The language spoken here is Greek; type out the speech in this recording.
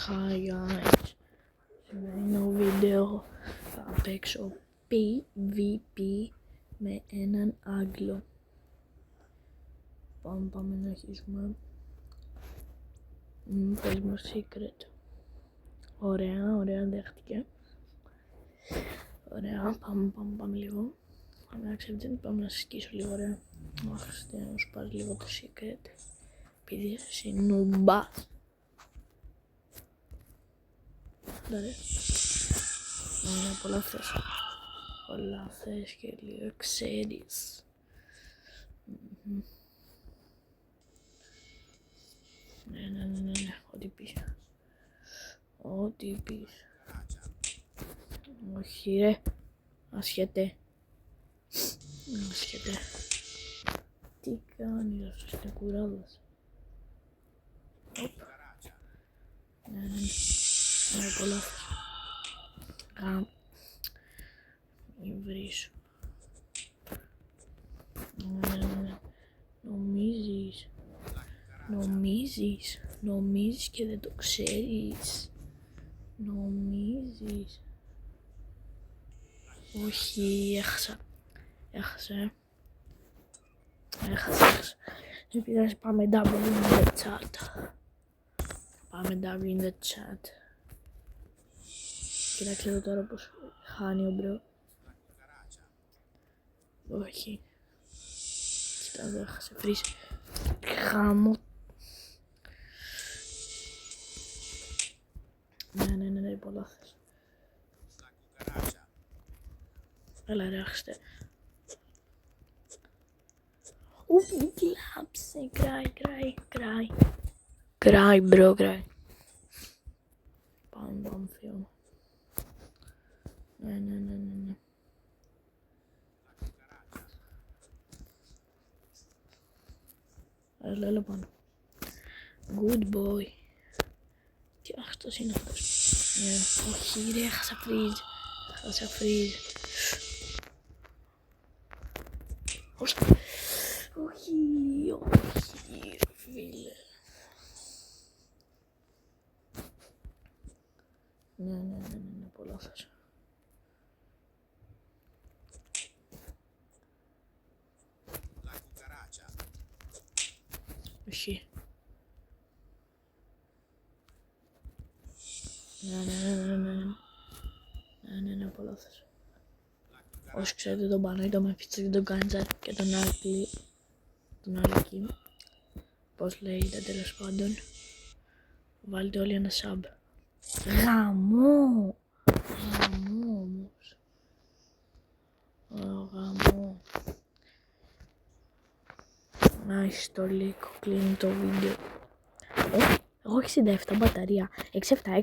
Hi guys, σημερινό βίντεο θα παίξω PvP με έναν Άγγλο. Πάμε να αρχίσουμε. Πες μου secret. Ωραία, δέχτηκε. Ωραία, πάμε λίγο. Πάμε να σκίσω λίγο, ωραία. Αχ, να σου πάρει λίγο το secret. Επειδή είσαι νουμπάς. Ωραία. Πολλά θες και λίγο ξέρεις. Ναι, ό,τι πεις. Όχι ρε, ασχετέ. Τι κάνεις αυτός, είναι κουράδας. Ναι, πολλά θες. Μην βρίσω. Ναι. Νομίζεις και δεν το ξέρεις. Νομίζεις. Όχι, έχασα. Δεν πειράζει, πάμε W in the chat. Κοιτάξτε εδώ τώρα πως χάνει ο μπρο. Όχι. Κοίτα εδώ, έχασε φρύς. Χάμω. Ναι, πολλά θες. Έλα ρε, άχστε. Κλάψε, κράει, μπρο, κράει. Πάμε, φίλο. Ναι. Έλα πάνω. Good boy. Τι αυτός είναι αυτός. Όχι ρε, έχασα φρίζ. Όχι, φίλε. Ναι, πολλά θες. Όχι. Ναι, πολλά θες. Όσοι ξέρετε τον Πανό ή τον Μεφίτσο και τον Γκάντζαρ και τον Άλκη, πώς λέγεται τέλος πάντων, βάλτε όλοι ένα sub. Γαμό όμως. Γαμό. Nice, το λίγο κλείνει το βίντεο. Έχω 67 μπαταρία. 6-7.